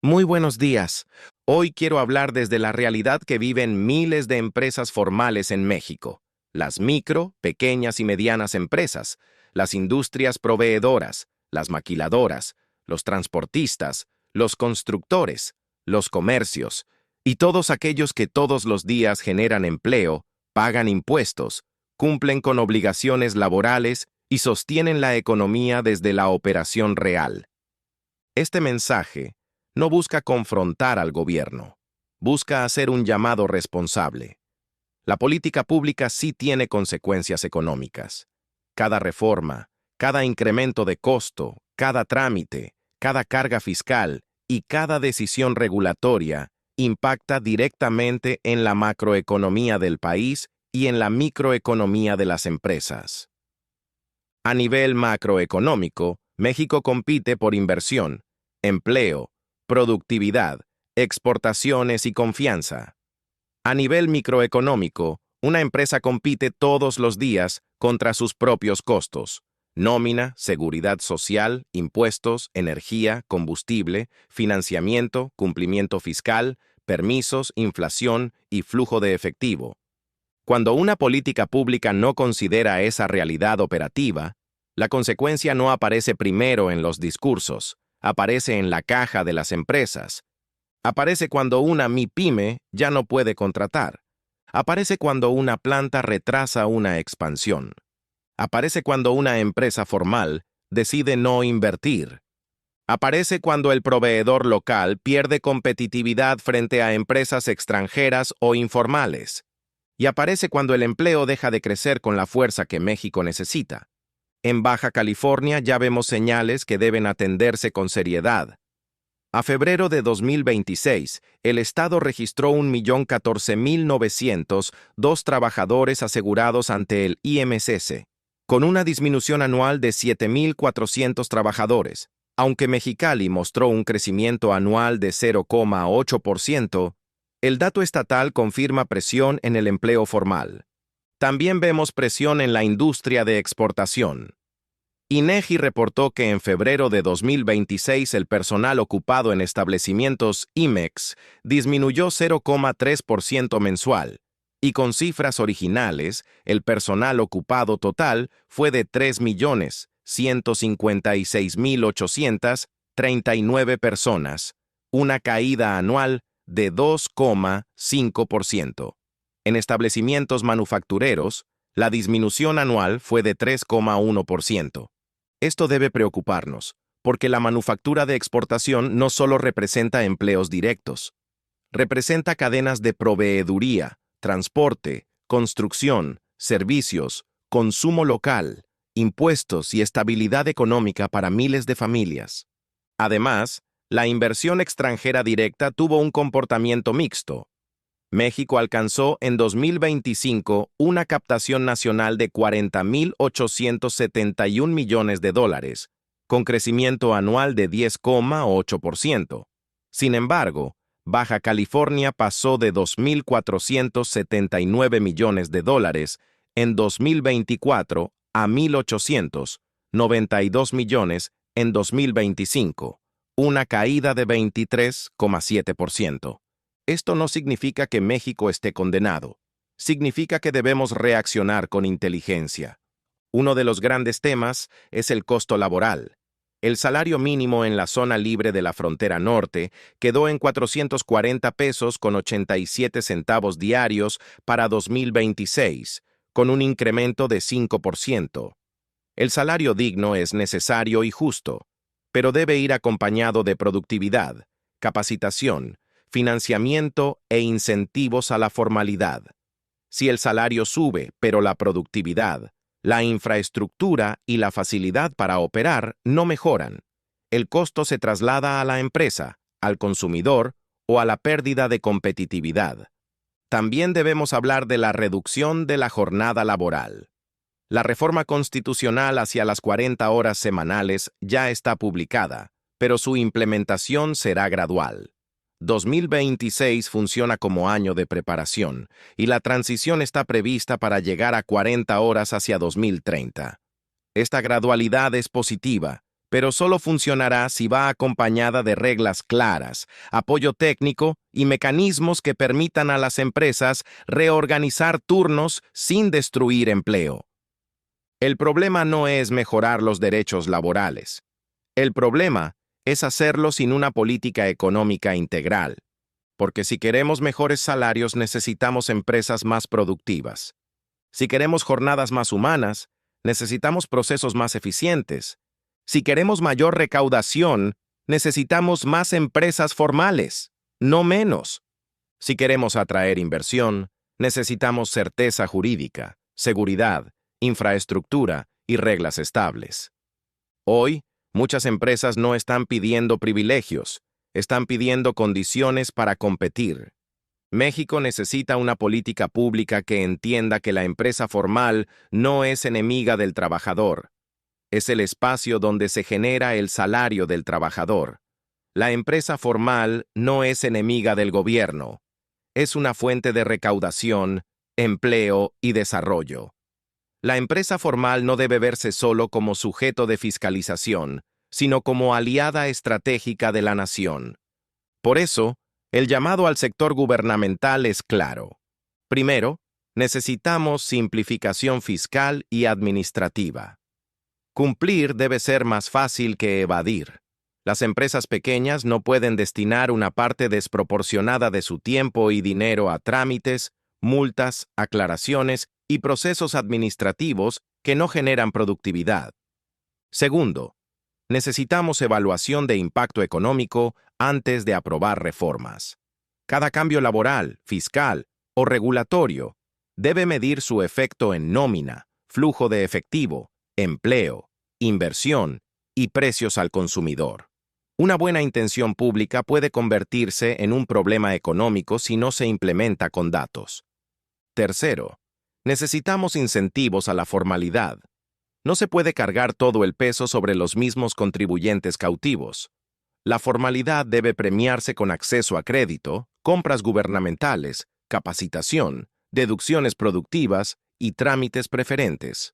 Muy buenos días. Hoy quiero hablar desde la realidad que viven miles de empresas formales en México. Las micro, pequeñas y medianas empresas, las industrias proveedoras, las maquiladoras, los transportistas, los constructores, los comercios, y todos aquellos que todos los días generan empleo, pagan impuestos, cumplen con obligaciones laborales y sostienen la economía desde la operación real. Este mensaje no busca confrontar al gobierno, busca hacer un llamado responsable. La política pública sí tiene consecuencias económicas. Cada reforma, cada incremento de costo, cada trámite, cada carga fiscal y cada decisión regulatoria impacta directamente en la macroeconomía del país y en la microeconomía de las empresas. A nivel macroeconómico, México compite por inversión, empleo, productividad, exportaciones y confianza. A nivel microeconómico, una empresa compite todos los días contra sus propios costos: nómina, seguridad social, impuestos, energía, combustible, financiamiento, cumplimiento fiscal, permisos, inflación y flujo de efectivo. Cuando una política pública no considera esa realidad operativa, la consecuencia no aparece primero en los discursos, aparece en la caja de las empresas. Aparece cuando una MIPYME ya no puede contratar. Aparece cuando una planta retrasa una expansión. Aparece cuando una empresa formal decide no invertir. Aparece cuando el proveedor local pierde competitividad frente a empresas extranjeras o informales. Y aparece cuando el empleo deja de crecer con la fuerza que México necesita. En Baja California ya vemos señales que deben atenderse con seriedad. A febrero de 2026, el Estado registró 1.014.902 trabajadores asegurados ante el IMSS, con una disminución anual de 7.400 trabajadores. Aunque Mexicali mostró un crecimiento anual de 0,8%, el dato estatal confirma presión en el empleo formal. También vemos presión en la industria de exportación. INEGI reportó que en febrero de 2026 el personal ocupado en establecimientos IMEX disminuyó 0,3% mensual, y con cifras originales, el personal ocupado total fue de 3.156.839 personas, una caída anual de 2,5%. En establecimientos manufactureros, la disminución anual fue de 3,1%. Esto debe preocuparnos, porque la manufactura de exportación no solo representa empleos directos, representa cadenas de proveeduría, transporte, construcción, servicios, consumo local, impuestos y estabilidad económica para miles de familias. Además, la inversión extranjera directa tuvo un comportamiento mixto. México alcanzó en 2025 una captación nacional de $40.871 millones, con crecimiento anual de 10,8%. Sin embargo, Baja California pasó de $2.479 millones en 2024 a $1.892 millones en 2025, una caída de 23,7%. Esto no significa que México esté condenado. Significa que debemos reaccionar con inteligencia. Uno de los grandes temas es el costo laboral. El salario mínimo en la zona libre de la frontera norte quedó en 440 pesos con 87 centavos diarios para 2026, con un incremento de 5%. El salario digno es necesario y justo, pero debe ir acompañado de productividad, capacitación, financiamiento e incentivos a la formalidad. Si el salario sube, pero la productividad, la infraestructura y la facilidad para operar no mejoran, el costo se traslada a la empresa, al consumidor o a la pérdida de competitividad. También debemos hablar de la reducción de la jornada laboral. La reforma constitucional hacia las 40 horas semanales ya está publicada, pero su implementación será gradual. 2026 funciona como año de preparación, y la transición está prevista para llegar a 40 horas hacia 2030. Esta gradualidad es positiva, pero solo funcionará si va acompañada de reglas claras, apoyo técnico y mecanismos que permitan a las empresas reorganizar turnos sin destruir empleo. El problema no es mejorar los derechos laborales. El problema es hacerlo sin una política económica integral, porque si queremos mejores salarios necesitamos empresas más productivas. Si queremos jornadas más humanas, necesitamos procesos más eficientes. Si queremos mayor recaudación, necesitamos más empresas formales, no menos. Si queremos atraer inversión, necesitamos certeza jurídica, seguridad, infraestructura y reglas estables. Hoy, muchas empresas no están pidiendo privilegios, están pidiendo condiciones para competir. México necesita una política pública que entienda que la empresa formal no es enemiga del trabajador. Es el espacio donde se genera el salario del trabajador. La empresa formal no es enemiga del gobierno. Es una fuente de recaudación, empleo y desarrollo. La empresa formal no debe verse solo como sujeto de fiscalización, sino como aliada estratégica de la nación. Por eso, el llamado al sector gubernamental es claro. Primero, necesitamos simplificación fiscal y administrativa. Cumplir debe ser más fácil que evadir. Las empresas pequeñas no pueden destinar una parte desproporcionada de su tiempo y dinero a trámites, multas, aclaraciones y procesos administrativos que no generan productividad. Segundo, necesitamos evaluación de impacto económico antes de aprobar reformas. Cada cambio laboral, fiscal o regulatorio debe medir su efecto en nómina, flujo de efectivo, empleo, inversión y precios al consumidor. Una buena intención pública puede convertirse en un problema económico si no se implementa con datos. Tercero, necesitamos incentivos a la formalidad. No se puede cargar todo el peso sobre los mismos contribuyentes cautivos. La formalidad debe premiarse con acceso a crédito, compras gubernamentales, capacitación, deducciones productivas y trámites preferentes.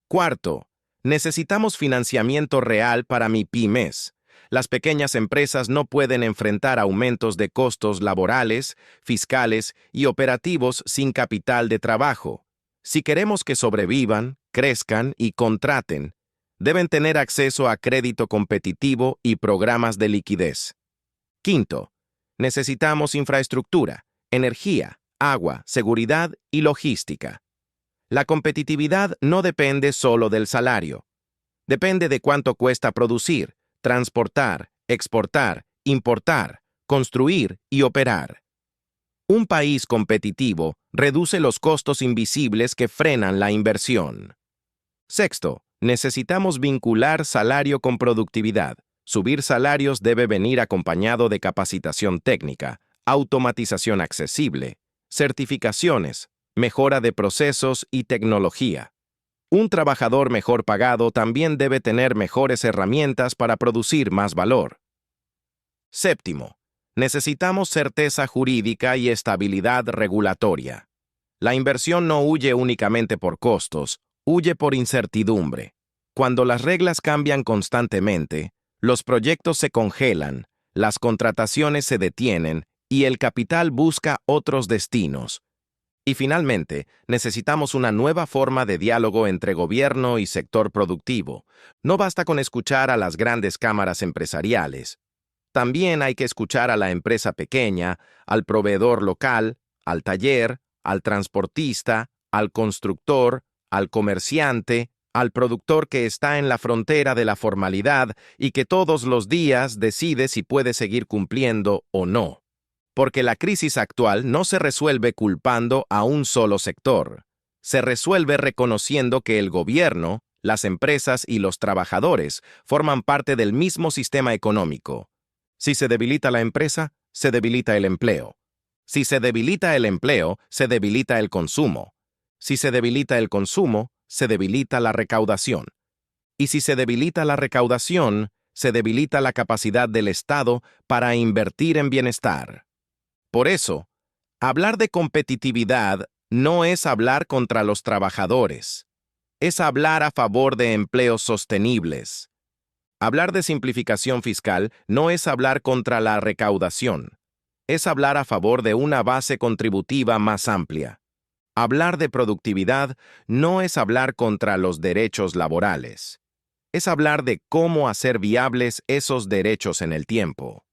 Cuarto, necesitamos financiamiento real para MIPYMES. Las pequeñas empresas no pueden enfrentar aumentos de costos laborales, fiscales y operativos sin capital de trabajo. Si queremos que sobrevivan, crezcan y contraten, deben tener acceso a crédito competitivo y programas de liquidez. Quinto, necesitamos infraestructura, energía, agua, seguridad y logística. La competitividad no depende solo del salario. Depende de cuánto cuesta producir, transportar, exportar, importar, construir y operar. Un país competitivo reduce los costos invisibles que frenan la inversión. Sexto, necesitamos vincular salario con productividad. Subir salarios debe venir acompañado de capacitación técnica, automatización accesible, certificaciones, mejora de procesos y tecnología. Un trabajador mejor pagado también debe tener mejores herramientas para producir más valor. Séptimo, necesitamos certeza jurídica y estabilidad regulatoria. La inversión no huye únicamente por costos, huye por incertidumbre. Cuando las reglas cambian constantemente, los proyectos se congelan, las contrataciones se detienen y el capital busca otros destinos. Y finalmente, necesitamos una nueva forma de diálogo entre gobierno y sector productivo. No basta con escuchar a las grandes cámaras empresariales. También hay que escuchar a la empresa pequeña, al proveedor local, al taller, al transportista, al constructor, al comerciante, al productor que está en la frontera de la formalidad y que todos los días decide si puede seguir cumpliendo o no. Porque la crisis actual no se resuelve culpando a un solo sector. Se resuelve reconociendo que el gobierno, las empresas y los trabajadores forman parte del mismo sistema económico. Si se debilita la empresa, se debilita el empleo. Si se debilita el empleo, se debilita el consumo. Si se debilita el consumo, se debilita la recaudación. Y si se debilita la recaudación, se debilita la capacidad del Estado para invertir en bienestar. Por eso, hablar de competitividad no es hablar contra los trabajadores, es hablar a favor de empleos sostenibles. Hablar de simplificación fiscal no es hablar contra la recaudación, es hablar a favor de una base contributiva más amplia. Hablar de productividad no es hablar contra los derechos laborales, es hablar de cómo hacer viables esos derechos en el tiempo.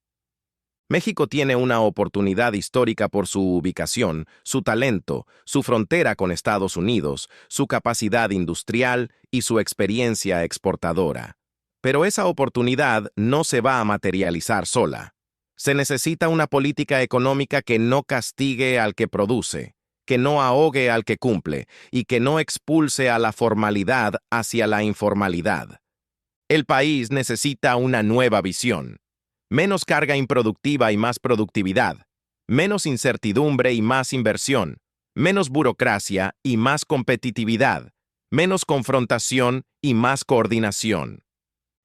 México tiene una oportunidad histórica por su ubicación, su talento, su frontera con Estados Unidos, su capacidad industrial y su experiencia exportadora. Pero esa oportunidad no se va a materializar sola. Se necesita una política económica que no castigue al que produce, que no ahogue al que cumple y que no expulse a la formalidad hacia la informalidad. El país necesita una nueva visión. Menos carga improductiva y más productividad, menos incertidumbre y más inversión, menos burocracia y más competitividad, menos confrontación y más coordinación.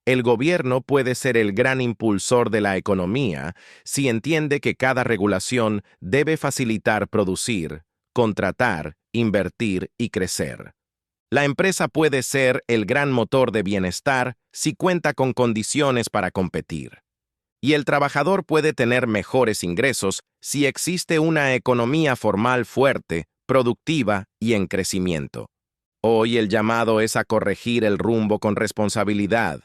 El gobierno puede ser el gran impulsor de la economía si entiende que cada regulación debe facilitar producir, contratar, invertir y crecer. La empresa puede ser el gran motor de bienestar si cuenta con condiciones para competir. Y el trabajador puede tener mejores ingresos si existe una economía formal fuerte, productiva y en crecimiento. Hoy el llamado es a corregir el rumbo con responsabilidad,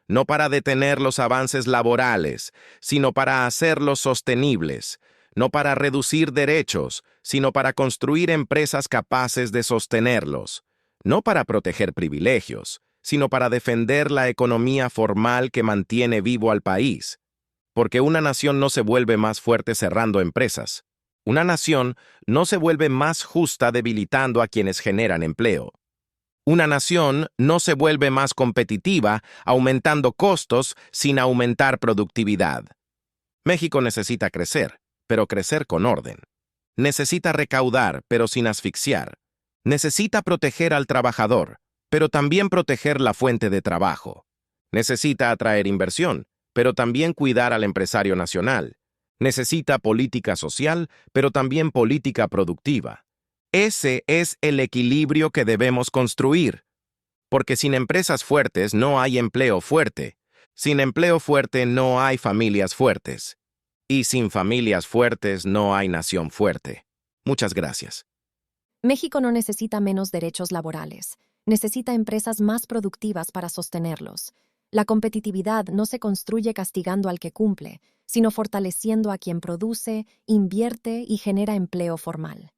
no para detener los avances laborales, sino para hacerlos sostenibles, no para reducir derechos, sino para construir empresas capaces de sostenerlos, no para proteger privilegios, sino para defender la economía formal que mantiene vivo al país. Porque una nación no se vuelve más fuerte cerrando empresas. Una nación no se vuelve más justa debilitando a quienes generan empleo. Una nación no se vuelve más competitiva aumentando costos sin aumentar productividad. México necesita crecer, pero crecer con orden. Necesita recaudar, pero sin asfixiar. Necesita proteger al trabajador, pero también proteger la fuente de trabajo. Necesita atraer inversión, pero también cuidar al empresario nacional. Necesita política social, pero también política productiva. Ese es el equilibrio que debemos construir. Porque sin empresas fuertes no hay empleo fuerte. Sin empleo fuerte no hay familias fuertes. Y sin familias fuertes no hay nación fuerte. Muchas gracias. México no necesita menos derechos laborales. Necesita empresas más productivas para sostenerlos. La competitividad no se construye castigando al que cumple, sino fortaleciendo a quien produce, invierte y genera empleo formal.